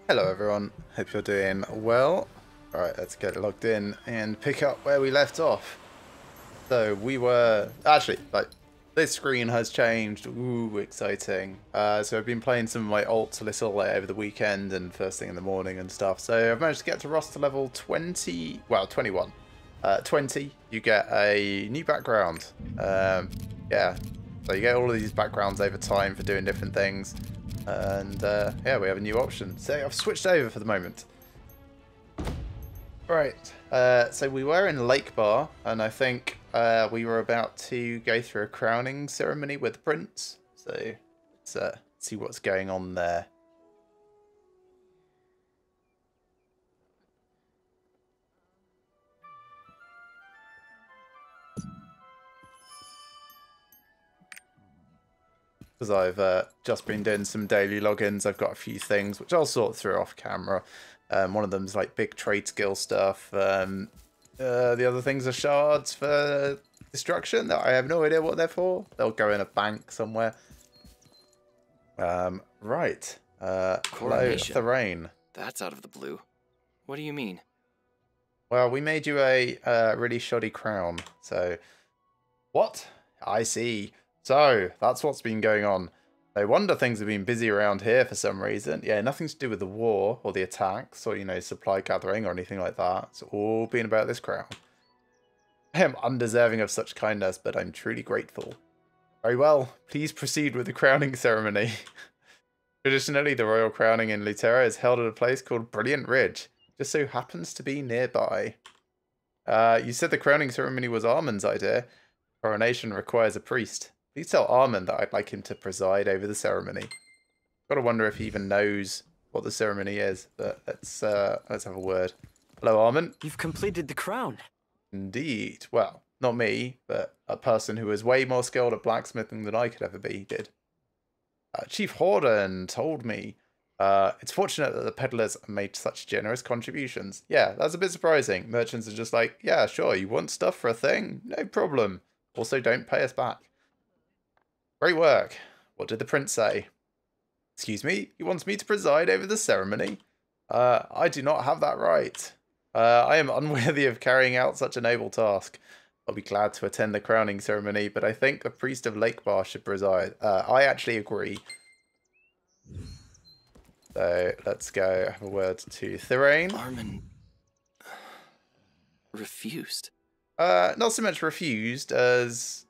Hello everyone, hope you're doing well. Alright, let's get logged in and pick up where we left off. So we were, actually, this screen has changed, ooh, exciting. So I've been playing some of my alts a little over the weekend and first thing in the morning and stuff. So I've managed to get to roster level 20, well 21. 20, you get a new background. Yeah, so you get all of these backgrounds over time for doing different things. And yeah, we have a new option. So I've switched over for the moment. Right, so we were in Lake Bar, and I think we were about to go through a crowning ceremony with the prince. So let's see what's going on there. Because I've just been doing some daily logins, I've got a few things which I'll sort through off camera. One of them is like big trade skill stuff. The other things are shards for destruction that I have no idea what they're for. They'll go in a bank somewhere. Right. Hello, Therain. That's out of the blue. What do you mean? Well, we made you a really shoddy crown. So, what? I see. So, that's what's been going on. No wonder things have been busy around here for some reason. Yeah, nothing to do with the war or the attacks or, you know, supply gathering or anything like that. It's all been about this crown. I am undeserving of such kindness, but I'm truly grateful. Very well. Please proceed with the crowning ceremony. Traditionally, the royal crowning in Luterra is held at a place called Brilliant Ridge. Just so happens to be nearby. You said the crowning ceremony was Armand's idea. Coronation requires a priest. Please tell Armand that I'd like him to preside over the ceremony. Gotta wonder if he even knows what the ceremony is, but let's have a word. Hello, Armand. You've completed the crown. Indeed. Well, not me, but a person who is way more skilled at blacksmithing than I could ever be did. Chief Horden told me. It's fortunate that the peddlers made such generous contributions. Yeah, that's a bit surprising. Merchants are just like, yeah, sure, you want stuff for a thing? No problem. Also, don't pay us back. Great work. What did the prince say? Excuse me? He wants me to preside over the ceremony? I do not have that right. I am unworthy of carrying out such a noble task. I'll be glad to attend the crowning ceremony, but I think the priest of Lake Bar should preside. I actually agree. So let's go have a word to Therain. Armin refused. Not so much refused as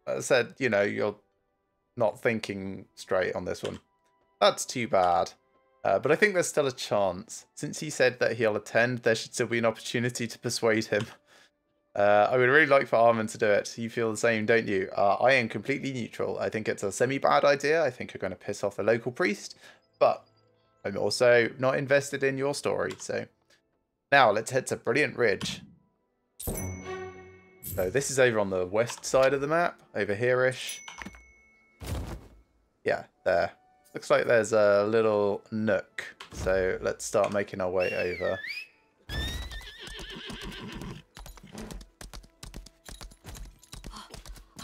I said, you know, you're not thinking straight on this one. That's too bad. But I think there's still a chance. Since he said that he'll attend, there should still be an opportunity to persuade him. I would really like for Armin to do it. You feel the same, don't you? I am completely neutral. I think it's a semi-bad idea. I think you're going to piss off the local priest. But I'm also not invested in your story. So now let's head to Brilliant Ridge. So this is over on the west side of the map. Over here-ish. Yeah, there. Looks like there's a little nook. So let's start making our way over.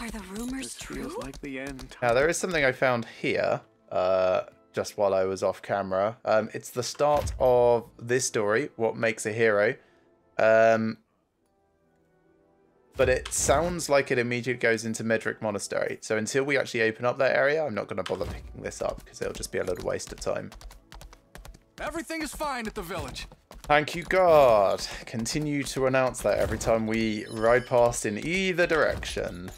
Are the rumors true? Like the end. Now, there is something I found here, just while I was off camera. It's the start of this story, What Makes a Hero. But it sounds like it immediately goes into Medric Monastery. So until we actually open up that area, I'm not going to bother picking this up, because it'll just be a little waste of time. Everything is fine at the village. Thank you, God. Continue to announce that every time we ride past in either direction.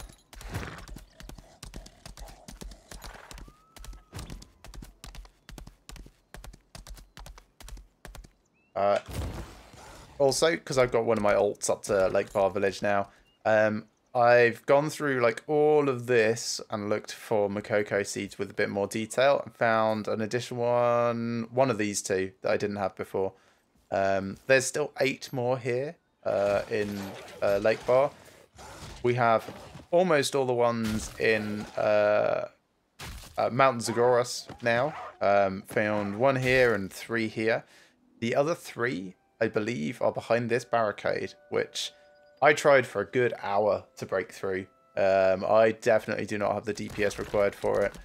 Also, because I've got one of my alts up to Lake Bar Village now, I've gone through like all of this and looked for Makoko seeds with a bit more detail and found an additional one of these two that I didn't have before. There's still 8 more here in Lake Bar. We have almost all the ones in Mount Zagoras now. Found 1 here and 3 here. The other 3, I believe, are behind this barricade, which I tried for a good hour to break through. I definitely do not have the DPS required for it.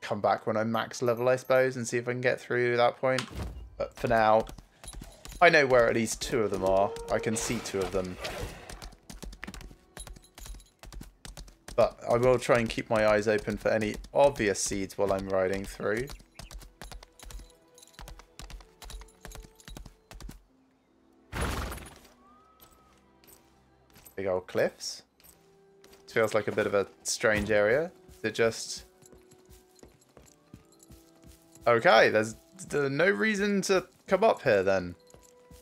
come back when I'm max level, I suppose, and see if I can get through that point. But for now, I know where at least 2 of them are. I can see 2 of them. But I will try and keep my eyes open for any obvious seeds while I'm riding through. Big old cliffs. This feels like a bit of a strange area. Is it just... Okay, there's no reason to come up here then.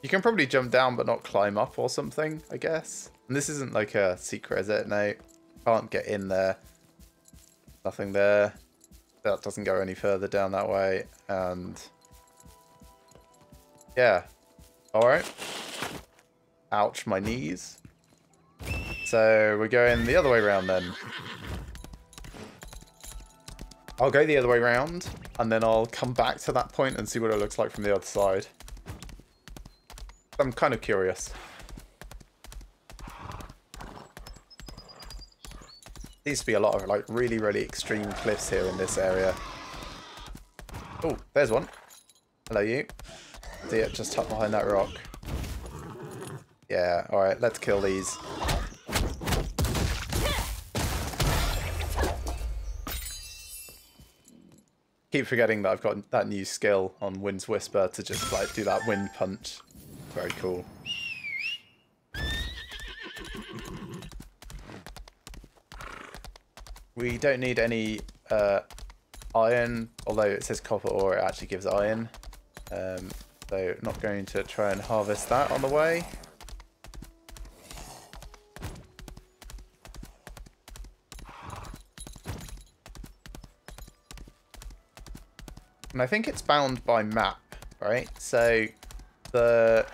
You can probably jump down but not climb up or something, I guess. And this isn't like a secret, is it? No. Can't get in there. Nothing there. That doesn't go any further down that way. And yeah. Alright. Ouch, my knees. So we're going the other way around then. I'll go the other way around and then I'll come back to that point and see what it looks like from the other side. I'm kind of curious. There used to be a lot of like really, really extreme cliffs here in this area. Oh, there's one. Hello, you. See it just tucked behind that rock. Yeah, alright, let's kill these. Keep forgetting that I've got that new skill on Wind's Whisper to just like do that wind punch. Very cool. We don't need any iron, although it says copper ore, it actually gives iron. So not going to try and harvest that on the way. And I think it's bound by map, right? So the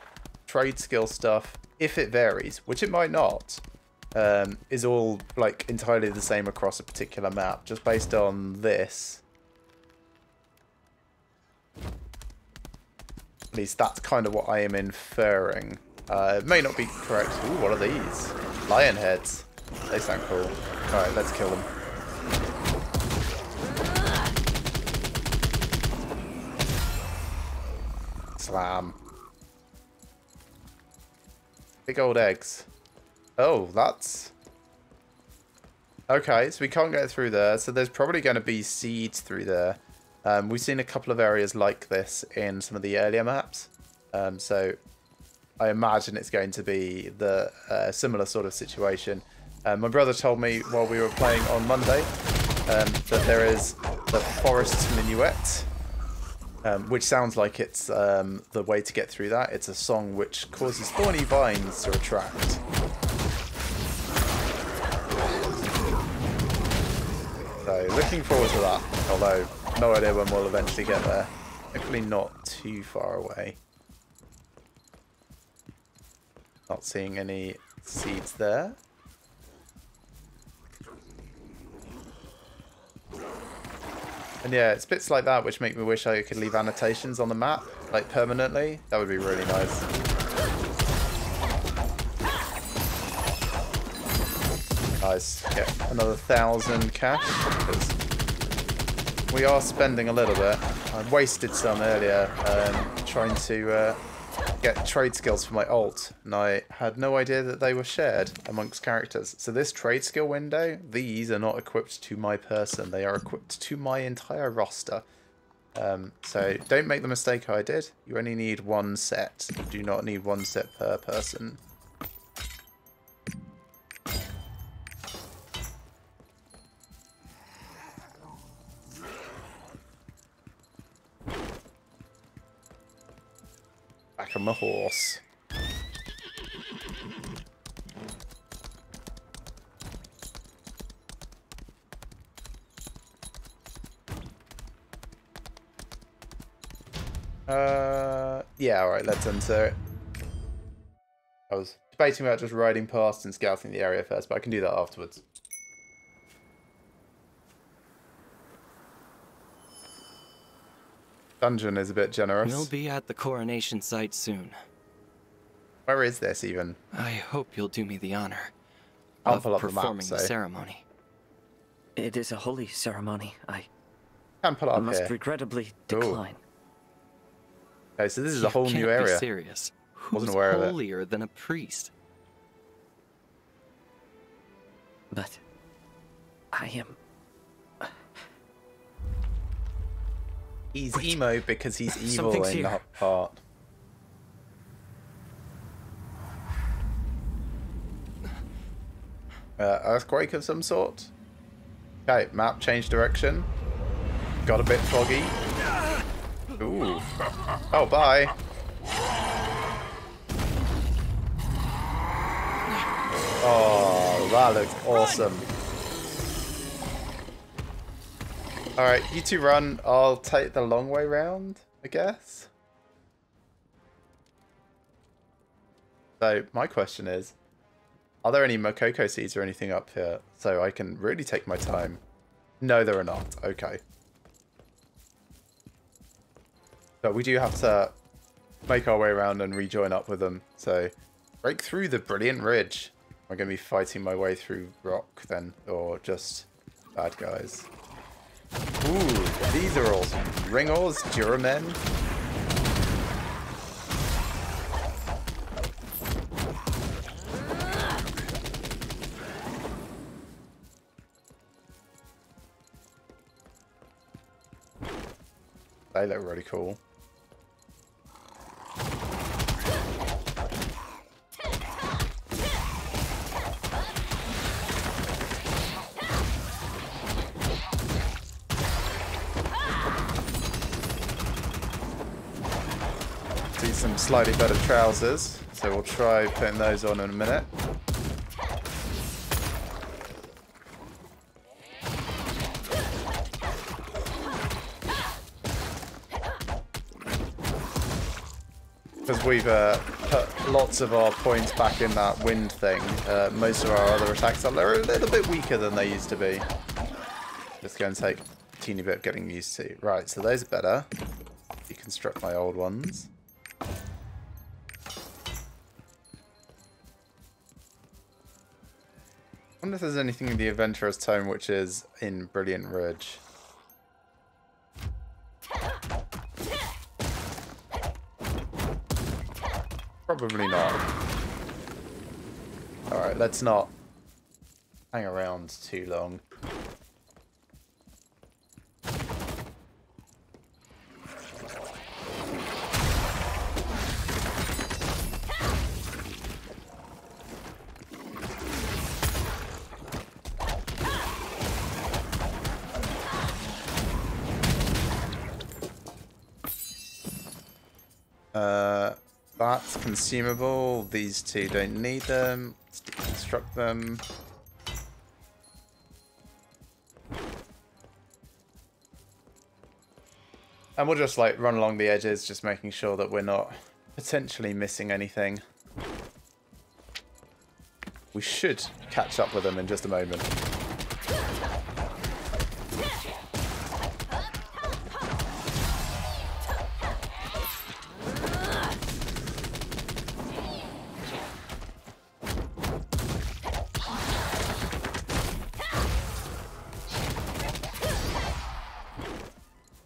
trade skill stuff, if it varies, which it might not, is all like entirely the same across a particular map, just based on this. At least that's kind of what I am inferring. It may not be correct. Ooh, what are these? Lion heads. They sound cool. Alright, let's kill them. Slam. Big old eggs. Oh, that's... Okay, so we can't get through there. So there's probably going to be seeds through there. We've seen a couple of areas like this in some of the earlier maps. So I imagine it's going to be the similar sort of situation. My brother told me while we were playing on Monday that there is the Forest Minuet, which sounds like it's the way to get through that. It's a song which causes thorny vines to retract. So looking forward to that, although no idea when we'll eventually get there. Hopefully not too far away. Not seeing any seeds there. And yeah, it's bits like that which make me wish I could leave annotations on the map, like permanently. That would be really nice. Nice. Get another 1,000 cash, because we are spending a little bit. I wasted some earlier trying to get trade skills for my ult, and I had no idea that they were shared amongst characters. So this trade skill window, these are not equipped to my person. They are equipped to my entire roster. So don't make the mistake I did. You only need 1 set. You do not need 1 set per person. Back on my horse. Yeah, alright, let's enter it. I was debating about just riding past and scouting the area first, but I can do that afterwards. Dungeon is a bit generous. We'll be at the coronation site soon. Where is this even? I hope you'll do me the honor I'll of pull up the map, performing the ceremony. It is a holy ceremony. Can pull I up must here. regrettably Cool. decline. Okay, so this is a You whole can't new be area. serious. Wasn't Who's aware of it. holier than a priest? But I am. He's Wait. emo because he's evil Something's in here. that part. Earthquake of some sort. Okay, map change direction. Got a bit foggy. Ooh. Oh, bye. Oh, that looks awesome. Alright, you two run. I'll take the long way round, I guess. So, my question is, are there any Makoko seeds or anything up here so I can really take my time? No, there are not. Okay. But we do have to make our way around and rejoin up with them. So, break through the brilliant ridge. Am I going to be fighting my way through rock then? Or just bad guys? Ooh, these are awesome. Ringors, Duramen. They look really cool. See some slightly better trousers, so we'll try putting those on in a minute. Because we've put lots of our points back in that wind thing, most of our other attacks are a little bit weaker than they used to be. Just going to take a teeny bit of getting used to. Right, so those are better. Deconstruct my old ones. I wonder if there's anything in the Adventurer's Tome which is in Brilliant Ridge. Probably not. Alright, let's not hang around too long. That's consumable. These two don't need them. Let's deconstruct them. And we'll just like run along the edges, just making sure that we're not potentially missing anything. We should catch up with them in just a moment.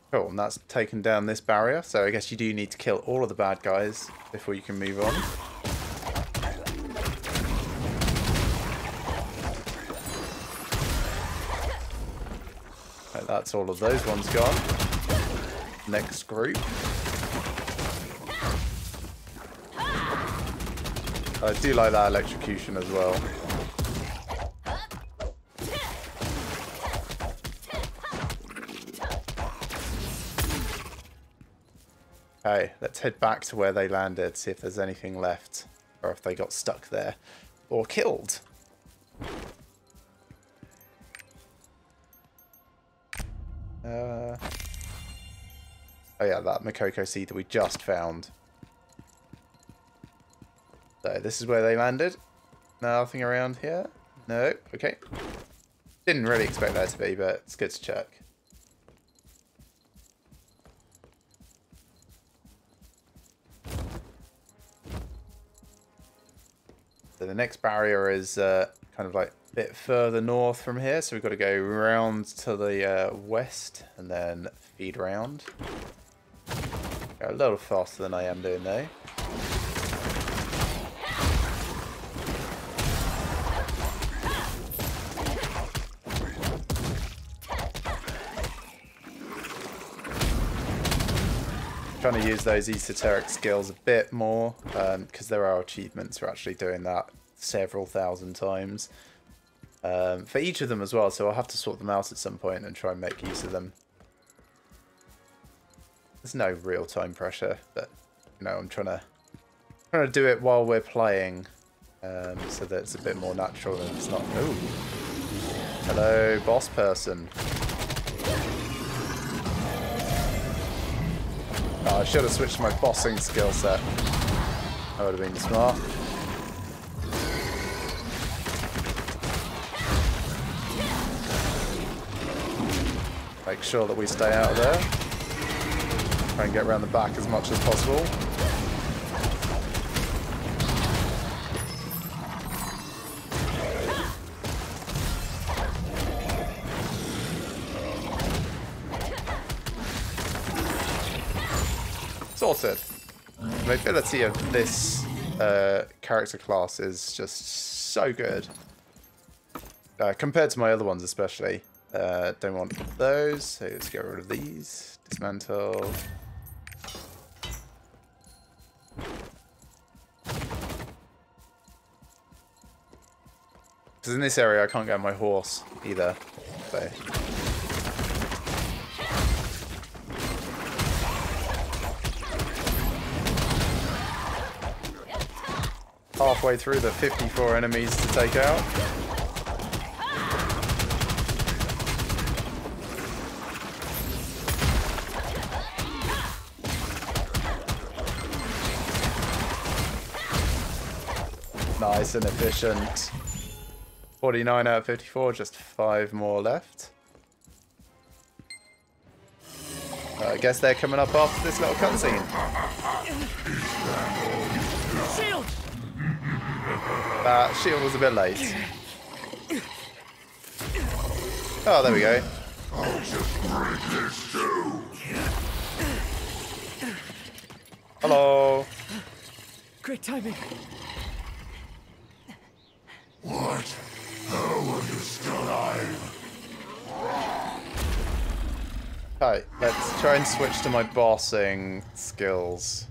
Cool, and that's taken down this barrier, so I guess you do need to kill all of the bad guys before you can move on. Right, that's all of those ones gone. Next group. I do like that electrocution as well. Okay, let's head back to where they landed, see if there's anything left, or if they got stuck there, or killed. Oh yeah, that Makoko seed that we just found. So this is where they landed. Nothing around here? No, okay. Didn't really expect there to be, but it's good to check. So the next barrier is kind of like bit further north from here, so we've got to go round to the west and then feed round. Go a little faster than I am doing though. Trying to use those esoteric skills a bit more, because there are achievements for actually doing that several thousand times. For each of them as well, so I'll have to sort them out at some point and try and make use of them. There's no real time pressure, but you know, I'm trying to do it while we're playing, so that it's a bit more natural and it's not. Ooh, hello, boss person. Oh, I should have switched my bossing skill set. That would have been smart. Make sure that we stay out of there. Try and get around the back as much as possible. Sorted. The ability of this character class is just so good. Compared to my other ones especially. Don't want those, so let's get rid of these. Dismantle. Because in this area I can't get my horse either. So. Halfway through the 54 enemies to take out. Nice and efficient. 49 out of 54, just 5 more left. I guess they're coming up after this little cutscene. Shield! Shield was a bit late. Oh, there we go. I'll just break this too. Hello. Great timing. What? How are you still alive? Alright, let's try and switch to my bossing skills.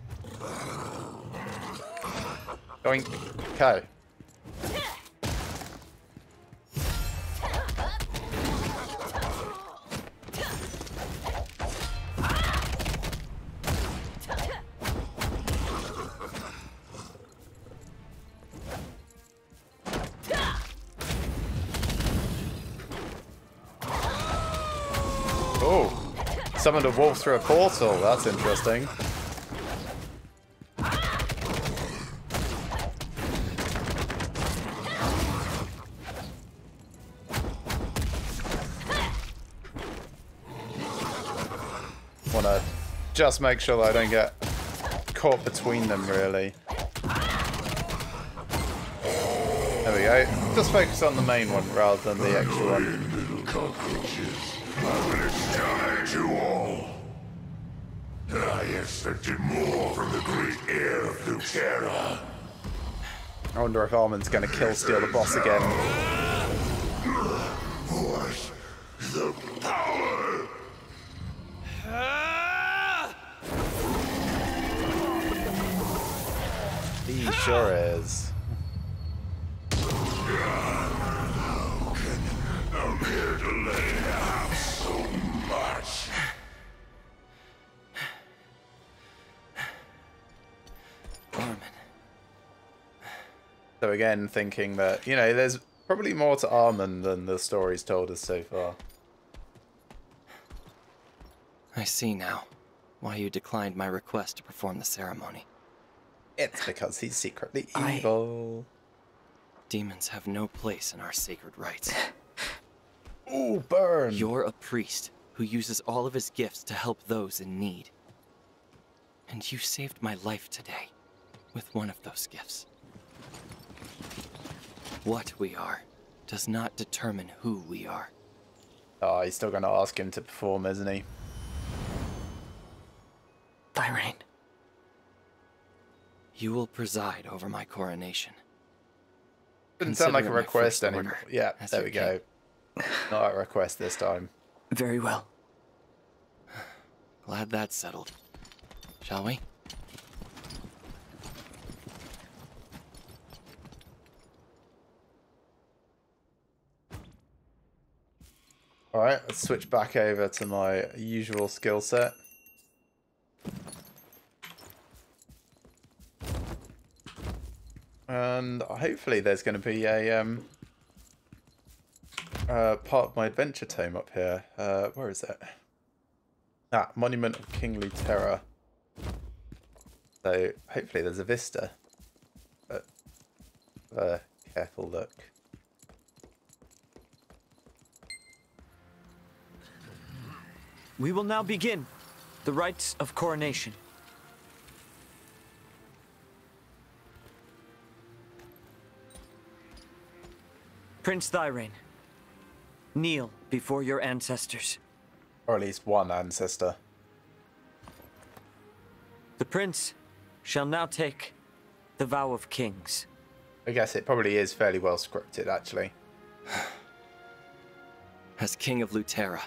Going. Okay. Oh, summoned a wolf through a portal. That's interesting. Wanna just make sure that I don't get caught between them, really. There we go. Just focus on the main one rather than the extra one. Little cockroaches. I will exterminate you all. I expected more from the great heir of Luterra. I wonder if Armin's going to kill steal the boss again. What? The power! He sure is. I'm here to let it out so much. Armin. So again, thinking that, you know, there's probably more to Armin than the story's told us so far. I see now why you declined my request to perform the ceremony. It's because he's secretly evil. Demons have no place in our sacred rites. Ooh, burn! You're a priest who uses all of his gifts to help those in need. And you saved my life today with one of those gifts. What we are does not determine who we are. Oh, he's still going to ask him to perform, isn't he? Thirain. You will preside over my coronation. Didn't sound like a Consider it my request first anymore. order Yeah, as there your we go. Not a request this time. Very well. Glad that's settled. Shall we? Alright, let's switch back over to my usual skill set. And hopefully there's going to be a part of my adventure tome up here. Where is it? Ah, Monument of King Luterra. So hopefully there's a vista. But careful look. We will now begin the rites of coronation. Prince Thirain, kneel before your ancestors. Or at least one ancestor. The prince shall now take the vow of kings. I guess it probably is fairly well scripted, actually. As King of Luterra,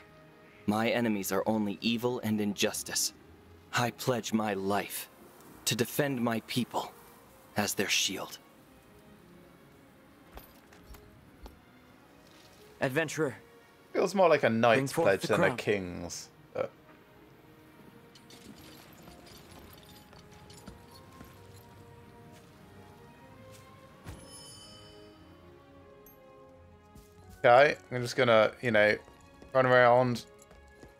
my enemies are only evil and injustice. I pledge my life to defend my people as their shield. Adventurer, Feels more like a knight's forth pledge the than a crown. king's. But... Okay, I'm just gonna, you know, run around,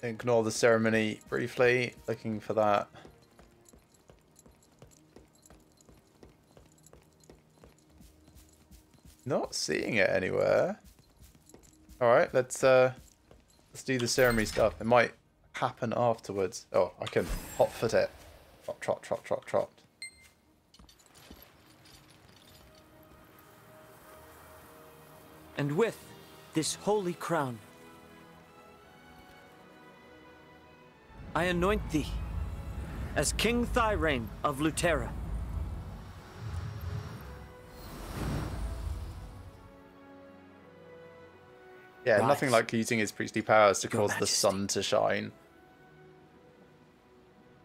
ignore the ceremony briefly, looking for that. Not seeing it anywhere. Alright, let's do the ceremony stuff. It might happen afterwards. Oh, I can hot foot it. Trot, trot, trot, trot, trot. and with this holy crown, I anoint thee as King Thirain of Luterra. Yeah, Rise. nothing like using his priestly powers to Your cause the Majesty. sun to shine.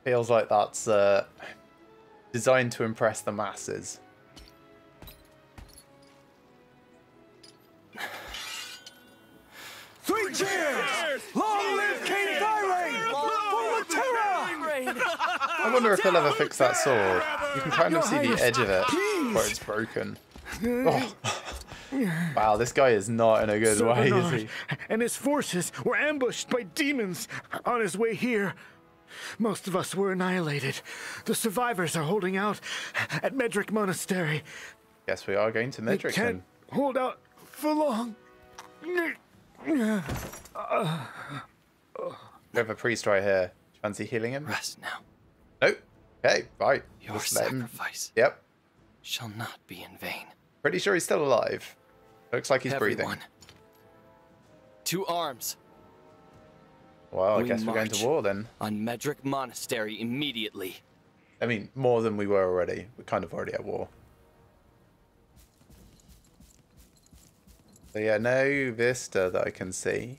Feels like that's designed to impress the masses. Three cheers! Long live King Thirain! For Luterra! I wonder if they'll ever fix that sword. You can kind of see the edge of it please. where it's broken. Oh. Wow, this guy is not in a good way, is Bernard he? and his forces were ambushed by demons on his way here. Most of us were annihilated. The survivors are holding out at Medric Monastery. Guess we are going to They Medric can't then. hold out for long. We have a priest right here. Do you fancy healing him? Rest now. Nope. Okay, right. Your Just let him- sacrifice Yep. shall not be in vain. Pretty sure he's still alive. Looks like he's breathing. Everyone, to arms Well, I We guess we're going to march. war then. on Medric Monastery immediately. I mean, more than we were already. We're kind of already at war. So yeah, no vista that I can see.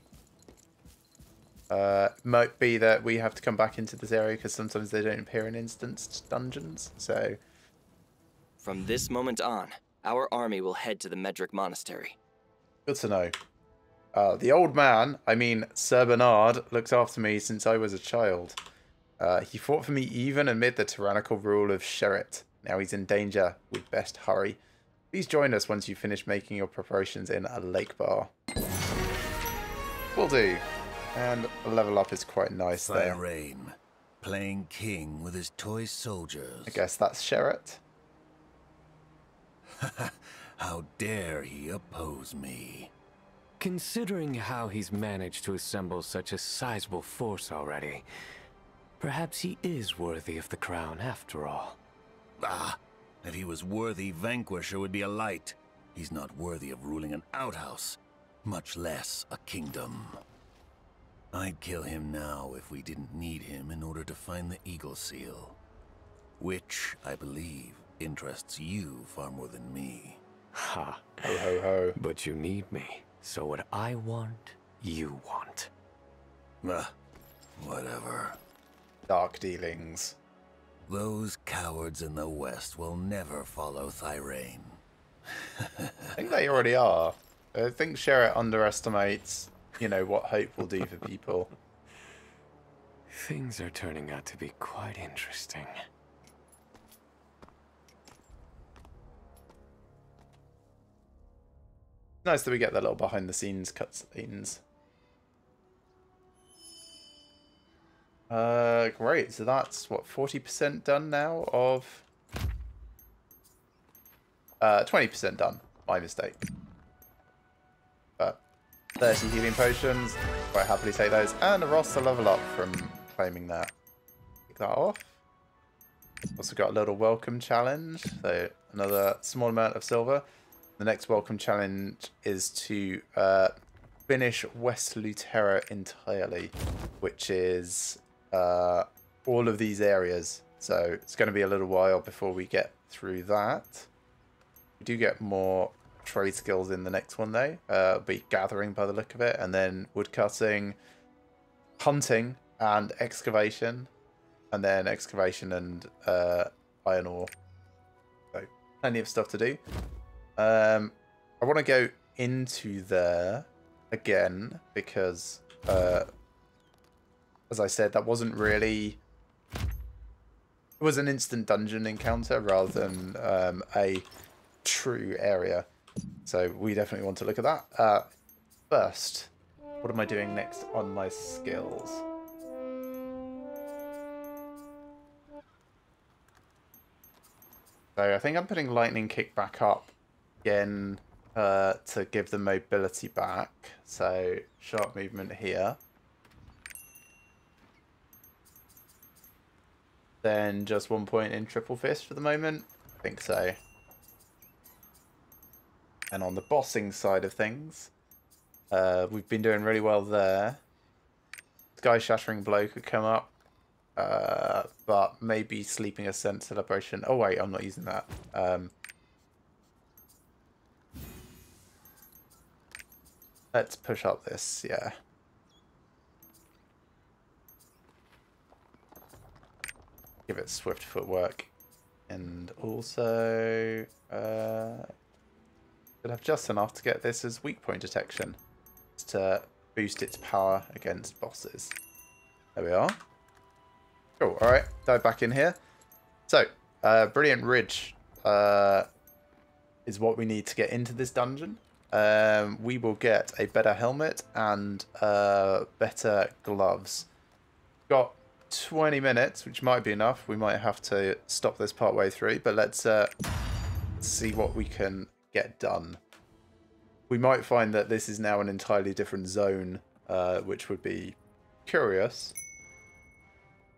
Might be that we have to come back into this area because sometimes they don't appear in instanced dungeons. So From this moment on, our army will head to the Medric Monastery. good to know. The old man, I mean Sir Bernard, looked after me since I was a child. He fought for me even amid the tyrannical rule of Sherrit. Now he's in danger. We'd best hurry. Please join us once you finish making your preparations in a lake bar. Will do. And a level up is quite nice there. Thirain, playing king with his toy soldiers. I guess that's Sherrit. How dare he oppose me? Considering how he's managed to assemble such a sizable force already, perhaps he is worthy of the crown after all. Ah, if he was worthy, Vanquisher would be a light. He's not worthy of ruling an outhouse, much less a kingdom. I'd kill him now if we didn't need him in order to find the Eagle Seal. Which, I believe, interests you far more than me. Ha. Ho ho ho. But you need me. So what I want, you want. Whatever. Dark dealings. Those cowards in the West will never follow Thirain. I think they already are. I think Sherrit underestimates, you know, what hope will do for people. Things are turning out to be quite interesting. Nice that we get the little behind the scenes cutscenes. Great. So that's what, 40% done now of 20% done. My mistake. But 30 healing potions. Quite happily take those. And a roster level up from claiming that. Take that off. Also got a little welcome challenge. So another small amount of silver. The next welcome challenge is to finish West Luterra entirely, which is all of these areas. So it's going to be a little while before we get through that. We do get more trade skills in the next one though. It'll be gathering by the look of it, and then woodcutting, hunting, and excavation, and then excavation and iron ore. So plenty of stuff to do. I want to go into there again because, as I said, that wasn't really... It was an instant dungeon encounter rather than a true area. So we definitely want to look at that. First, what am I doing next on my skills? So I think I'm putting Lightning Kick back up again to give the mobility back. So sharp movement here. Then just 1 point in Triple Fist for the moment. I think so. And on the bossing side of things, we've been doing really well there. Sky Shattering Blow could come up. But maybe Sleeping Ascent Celebration. Oh wait, I'm not using that. Let's push up this, yeah. Give it swift footwork. And also should have just enough to get this as weak point detection. Just to boost its power against bosses. There we are. Cool, alright, dive back in here. So, Brilliant Ridge is what we need to get into this dungeon. We will get a better helmet and better gloves. Got 20 minutes, which might be enough. We might have to stop this part way through, but let's see what we can get done. We might find that this is now an entirely different zone, which would be curious.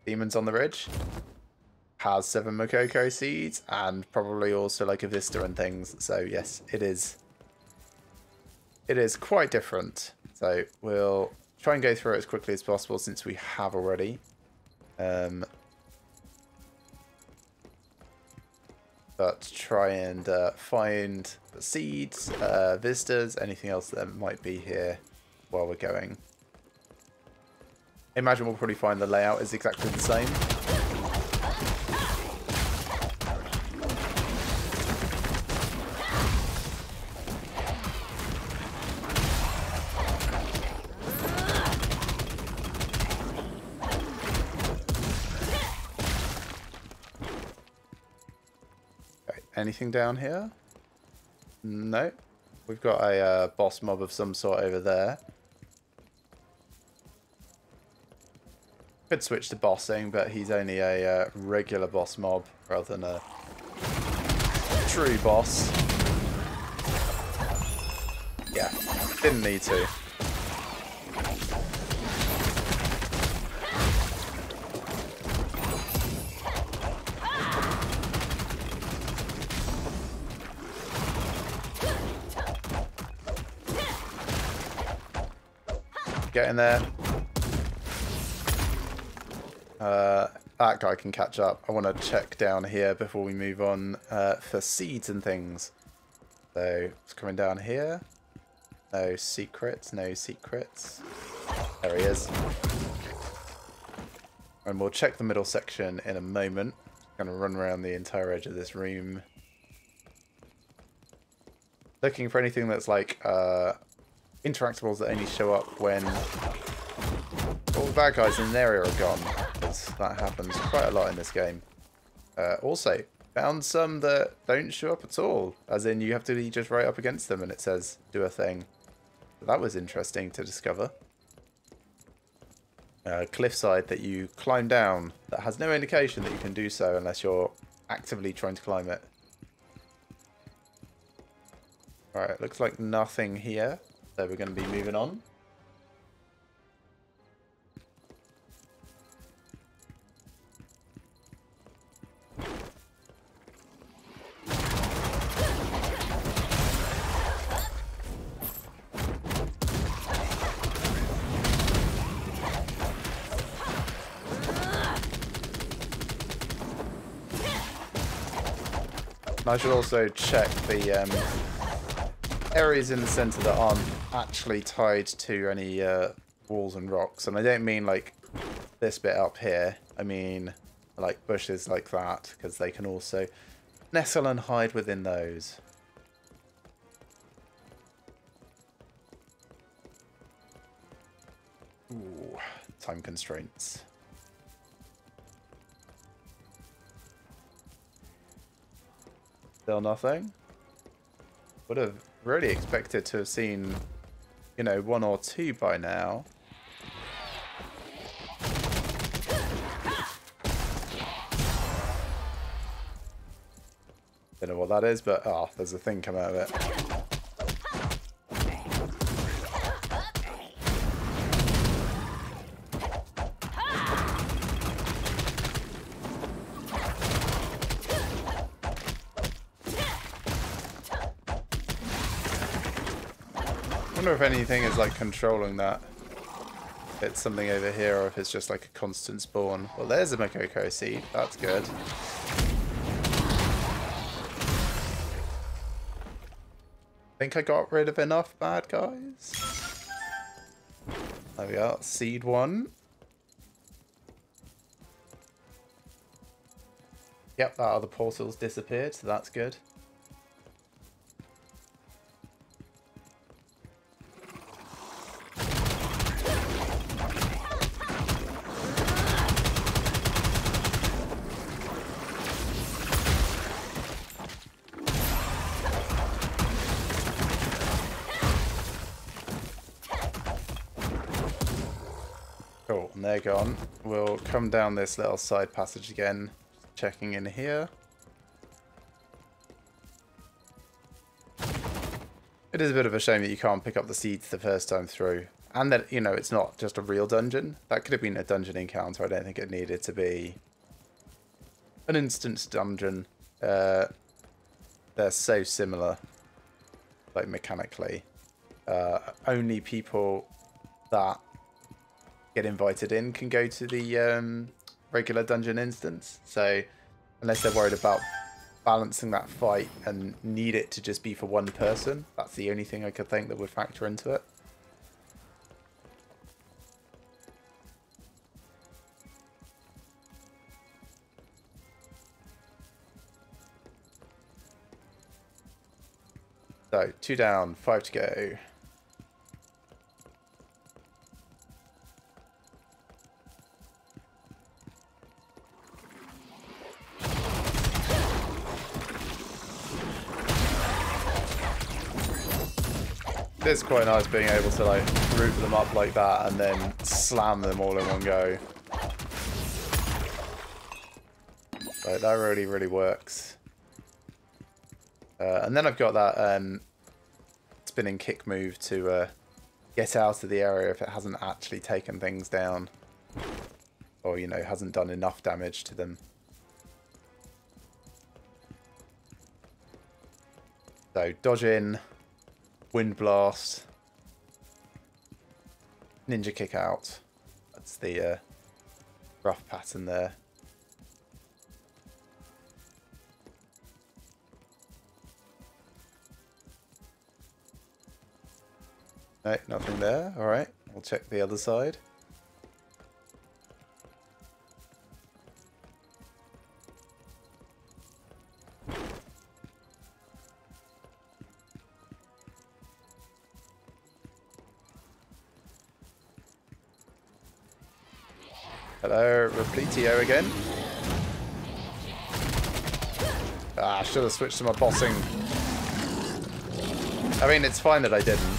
Demons on the Ridge has 7 Makoko seeds and probably also like a Vista and things. So yes, it is quite different. So we'll try and go through it as quickly as possible since we have already. But try and find the seeds, vistas, anything else that might be here while we're going. I imagine we'll probably find the layout is exactly the same. Okay, anything down here? No. We've got a boss mob of some sort over there. Could switch to bossing, but he's only a regular boss mob rather than a true boss. Yeah, didn't need to. Get in there. That guy can catch up. I want to check down here before we move on for seeds and things. So it's coming down here. No secrets, no secrets. There he is. And we'll check the middle section in a moment. I'm going to run around the entire edge of this room. Looking for anything that's like interactables that only show up when all the bad guys in an area are gone. Because that happens quite a lot in this game. Also, found some that don't show up at all. As in, you have to be just right up against them and it says, do a thing. That was interesting to discover. Cliffside that you climb down that has no indication that you can do so unless you're actively trying to climb it. Alright, looks like nothing here. So we're going to be moving on. I should also check the areas in the centre that aren't actually tied to any walls and rocks. And I don't mean like this bit up here. I mean like bushes like that, because they can also nestle and hide within those. Ooh, time constraints. Still nothing. Would have really expected to have seen, you know, 1 or 2 by now. Don't know what that is, but oh, there's a thing coming out of it. I wonder if anything is like controlling that. If it's something over here or if it's just like a constant spawn. Well, there's a Makoko seed. That's good. Think I got rid of enough bad guys. There we are. Seed 1. Yep, that other portal's disappeared, so that's good. Cool, and they're gone. We'll come down this little side passage again, checking in here. It is a bit of a shame that you can't pick up the seeds the first time through. And that, you know, it's not just a real dungeon. That could have been a dungeon encounter. I don't think it needed to be an instance dungeon. They're so similar, like mechanically. Only people that get invited in can go to the regular dungeon instance. So unless they're worried about balancing that fight and need it to just be for one person, that's the only thing I could think that would factor into it. So 2 down, 5 to go. It's quite nice being able to like group them up like that and then slam them all in one go. So that really works. And then I've got that spinning kick move to get out of the area if it hasn't actually taken things down. Or, you know, hasn't done enough damage to them. So dodge in. Wind blast. ninja kick out. That's the rough pattern there. No, nothing there. Alright, we'll check the other side. Hello, Repletio again. Ah, I should have switched to my bossing. I mean, it's fine that I didn't.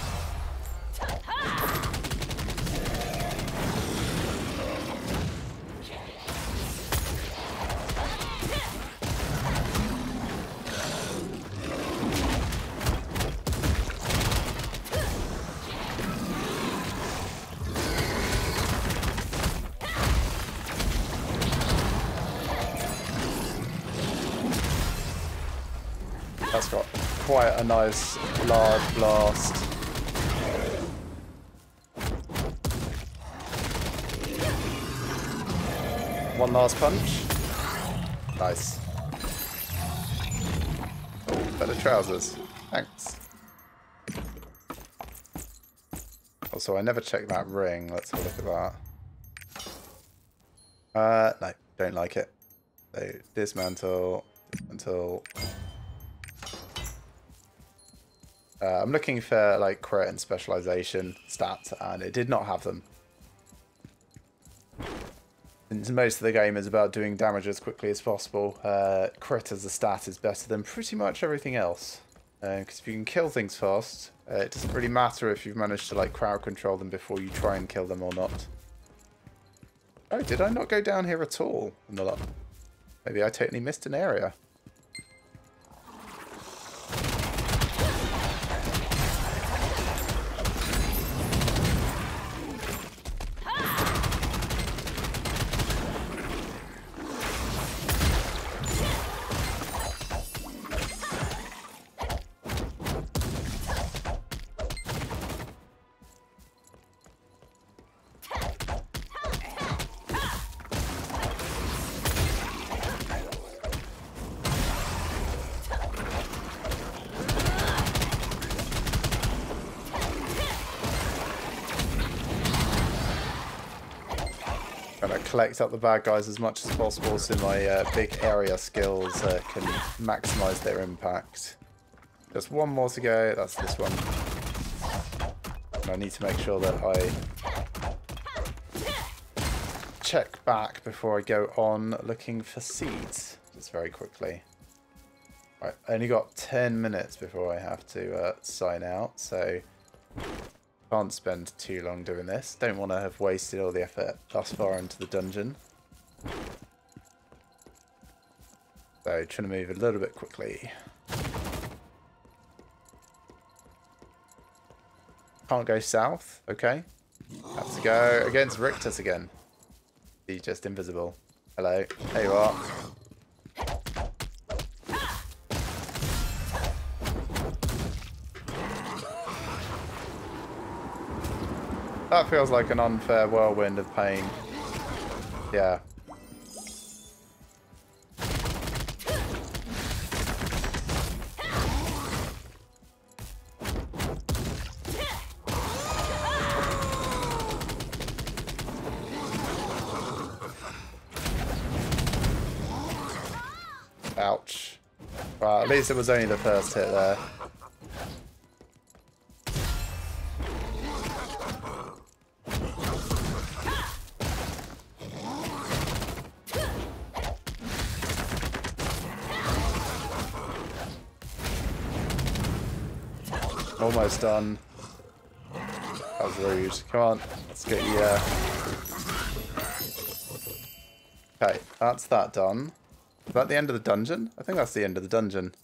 That's got quite a nice large blast. One last punch. Nice. Oh, better trousers. Thanks. Also, I never checked that ring. Let's have a look at that. No, don't like it. So, dismantle, dismantle. I'm looking for like crit and specialization stats, and it did not have them. Since most of the game is about doing damage as quickly as possible, crit as a stat is better than pretty much everything else. Because if you can kill things fast, it doesn't really matter if you've managed to like crowd control them before you try and kill them or not. Oh, did I not go down here at all? Maybe I totally missed an area. Collect up the bad guys as much as possible so my big area skills can maximize their impact. Just one more to go, that's this one. And I need to make sure that I check back before I go on looking for seeds, just very quickly. Right, I only got 10 minutes before I have to sign out, so can't spend too long doing this. Don't want to have wasted all the effort thus far into the dungeon. So, trying to move a little bit quickly. Can't go south. Okay. Have to go against Rictus again. He's just invisible. Hello. There you are. That feels like an unfair whirlwind of pain. Yeah. Ouch. Well, at least it was only the first hit there. Almost done. That was rude. Come on, let's get you there. Okay, that's that done. Is that the end of the dungeon? I think that's the end of the dungeon.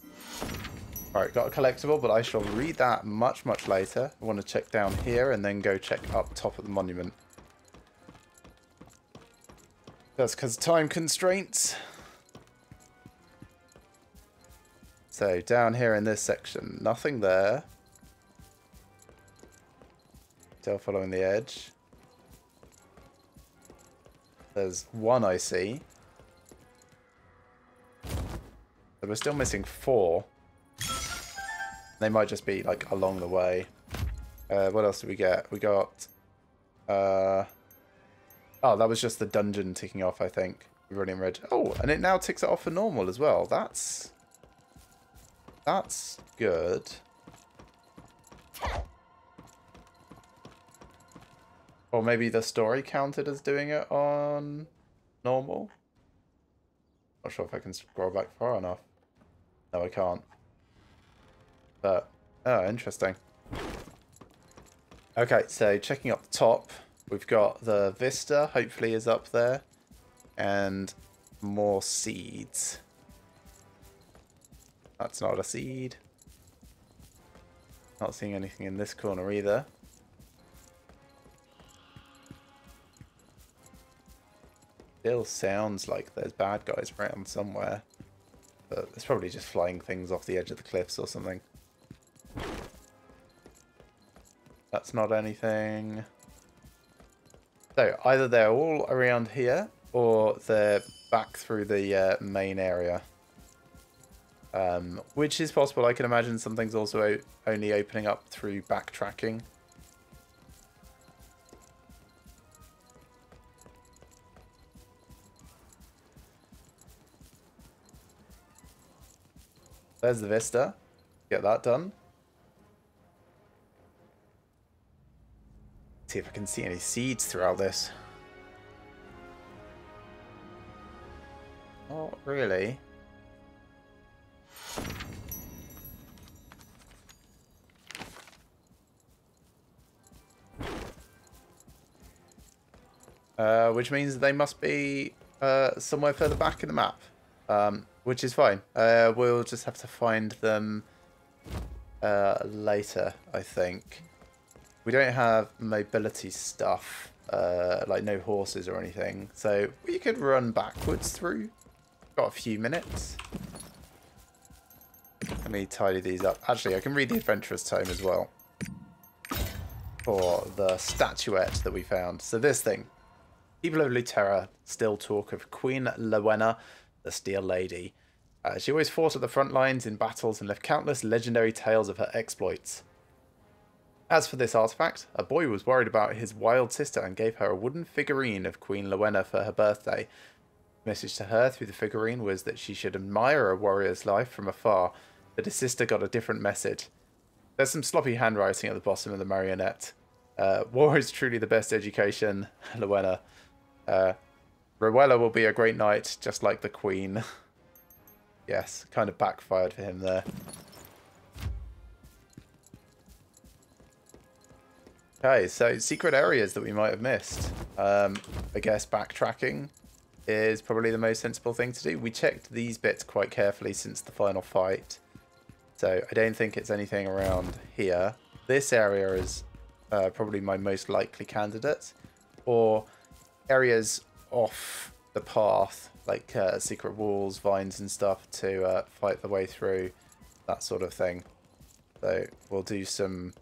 Alright, got a collectible, but I shall read that much, much later. I want to check down here and then go check up top of the monument. That's because of time constraints. So, down here in this section, nothing there. Still following the edge. There's one I see. So we're still missing 4. They might just be like along the way. What else did we get? We got... oh, that was just the dungeon ticking off, I think. Running red. Oh, and it now ticks it off for normal as well. That's good. Or maybe the story counted as doing it on normal. Not sure if I can scroll back far enough. No, I can't. But, oh, interesting. Okay, so checking up the top, we've got the Vista, hopefully is up there. And more seeds. That's not a seed. Not seeing anything in this corner either. Still sounds like there's bad guys around somewhere. But it's probably just flying things off the edge of the cliffs or something. That's not anything. So either they're all around here or they're back through the main area. Which is possible. I can imagine something's also only opening up through backtracking. There's the Vista. Get that done. See if I can see any seeds throughout this. Not really. Which means they must be somewhere further back in the map. Which is fine. We'll just have to find them later, I think. We don't have mobility stuff, like no horses or anything. So we could run backwards through. Got a few minutes. Let me tidy these up. Actually, I can read the Adventurer's Tome as well. For the statuette that we found. So this thing. People of Luterra still talk of Queen Lewena, the Steel Lady. She always fought at the front lines in battles and left countless legendary tales of her exploits. As for this artifact, a boy was worried about his wild sister and gave her a wooden figurine of Queen Lewena for her birthday. The message to her through the figurine was that she should admire a warrior's life from afar, but his sister got a different message. There's some sloppy handwriting at the bottom of the marionette. War is truly the best education, Lewena. Rowella will be a great knight, just like the Queen. Yes, kind of backfired for him there. Okay, so secret areas that we might have missed. I guess backtracking is probably the most sensible thing to do. We checked these bits quite carefully since the final fight. So I don't think it's anything around here. This area is probably my most likely candidate. Or areas off the path, like secret walls, vines and stuff to fight the way through, that sort of thing. So we'll do some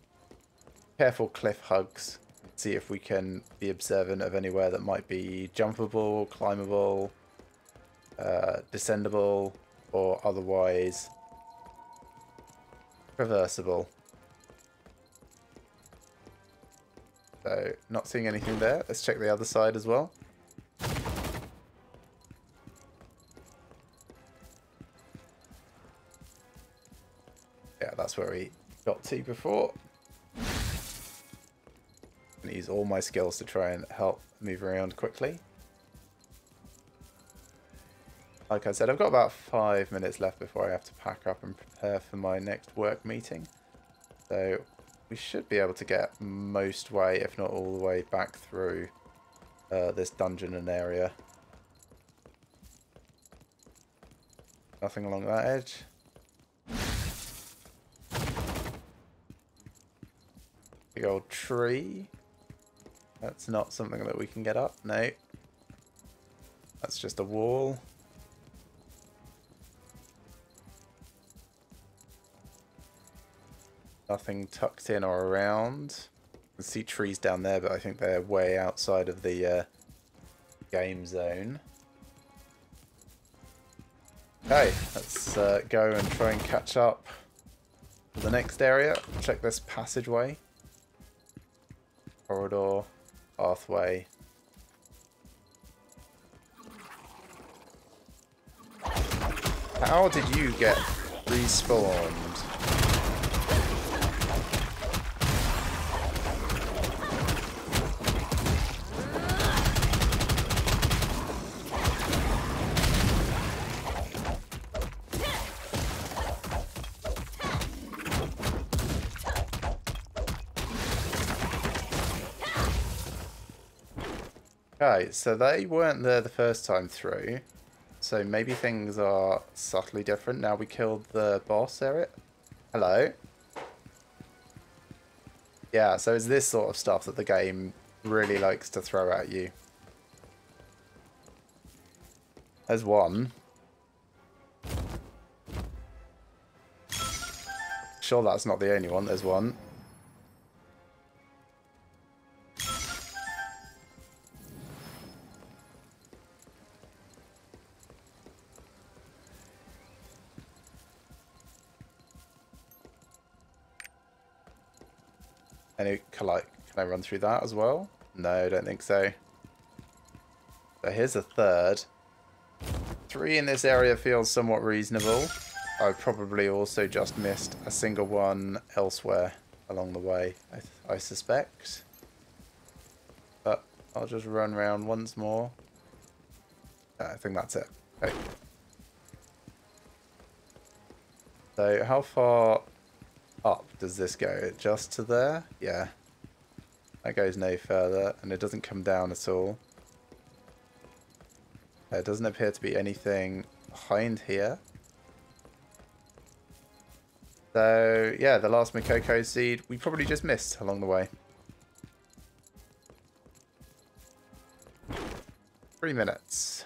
careful cliff hugs, see if we can be observant of anywhere that might be jumpable, climbable, descendable, or otherwise traversable. So not seeing anything there. Let's check the other side as well. Yeah, that's where we got to before. I'm gonna use all my skills to try and help move around quickly. Like I said, I've got about 5 minutes left before I have to pack up and prepare for my next work meeting. So we should be able to get most way, if not all the way, back through this dungeon and area. Nothing along that edge. Big old tree. That's not something that we can get up. No. That's just a wall. Nothing tucked in or around. I can see trees down there, but I think they're way outside of the game zone. Okay, let's go and try and catch up to the next area. Check this passageway. Corridor, pathway. How did you get respawned? Okay, so they weren't there the first time through. So maybe things are subtly different. Now we killed the boss, Eric. Hello. Yeah, so it's this sort of stuff that the game really likes to throw at you. There's one. Sure, that's not the only one. There's one. Can I run through that as well? No, I don't think so. So here's a third. 3 in this area feels somewhat reasonable. I've probably also just missed a single one elsewhere along the way, I suspect. But I'll just run around once more. I think that's it. Okay. So how far up does this go? Just to there? Yeah. That goes no further, and it doesn't come down at all. There doesn't appear to be anything behind here. So, yeah, the last Makoko seed we probably just missed along the way. 3 minutes.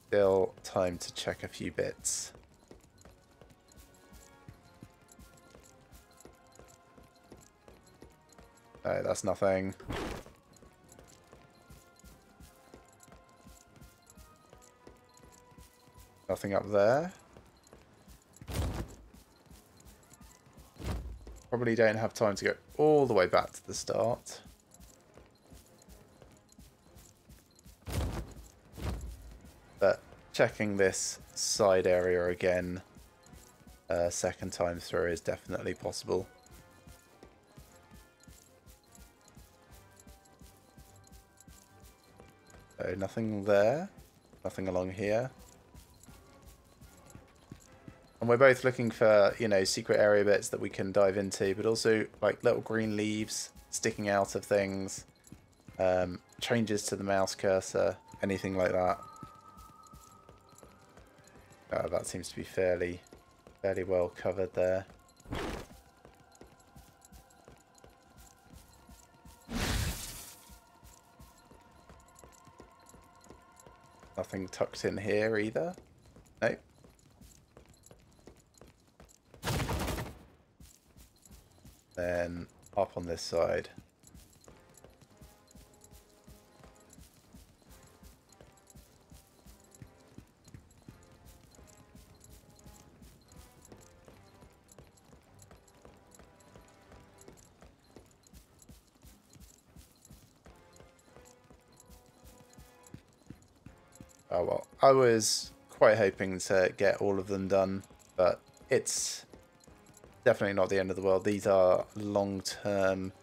Still time to check a few bits. No, that's nothing. Nothing up there. Probably don't have time to go all the way back to the start. But checking this side area again second time through is definitely possible. So nothing there, nothing along here. And we're both looking for, you know, secret area bits that we can dive into, but also like little green leaves sticking out of things, changes to the mouse cursor, anything like that. That seems to be fairly well covered there. Nothing tucked in here either. Nope. Then up on this side. Oh well, I was quite hoping to get all of them done, but it's definitely not the end of the world. These are long-term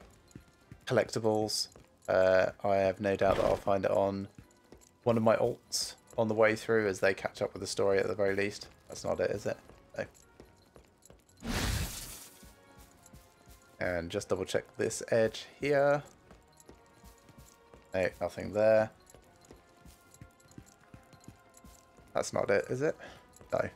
collectibles. I have no doubt that I'll find it on one of my alts on the way through as they catch up with the story at the very least. That's not it, is it? No. And just double check this edge here. No, nothing there. That's not it, is it? No.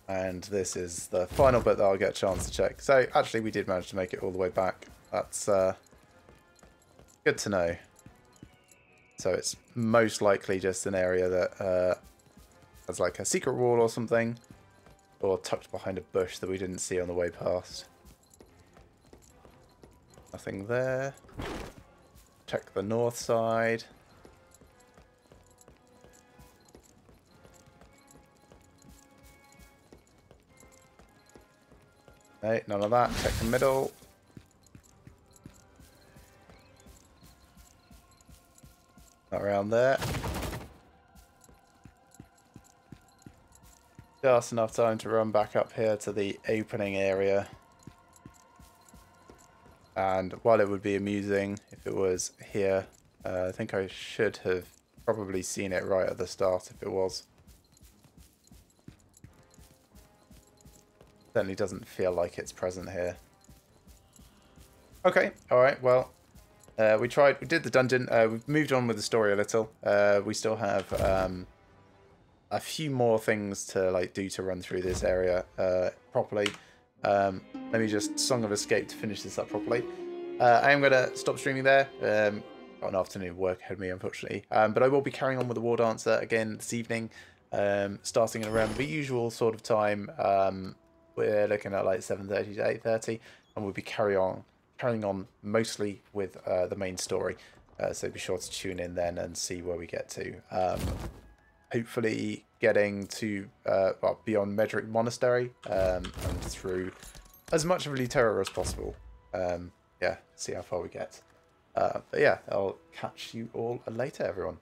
And this is the final bit that I'll get a chance to check. So actually we did manage to make it all the way back. That's good to know. So it's most likely just an area that as like a secret wall or something, or tucked behind a bush that we didn't see on the way past. Nothing there. Check the north side. No, none of that. Check the middle. Not around there. Just enough time to run back up here to the opening area. And while it would be amusing if it was here, I think I should have probably seen it right at the start if it was. Certainly doesn't feel like it's present here. Okay, alright, well, we did the dungeon, we've moved on with the story a little. We still have a few more things to like do to run through this area properly. Let me just Song of Escape to finish this up properly. I am going to stop streaming there. Got an afternoon of work ahead of me, unfortunately. But I will be carrying on with the Wardancer again this evening, starting at around the usual sort of time. We're looking at like 7:30 to 8:30, and we'll be carrying on mostly with the main story. So be sure to tune in then and see where we get to. Hopefully getting to well, beyond Medric Monastery and through as much of Luterra as possible. Yeah, see how far we get. But yeah, I'll catch you all later, everyone.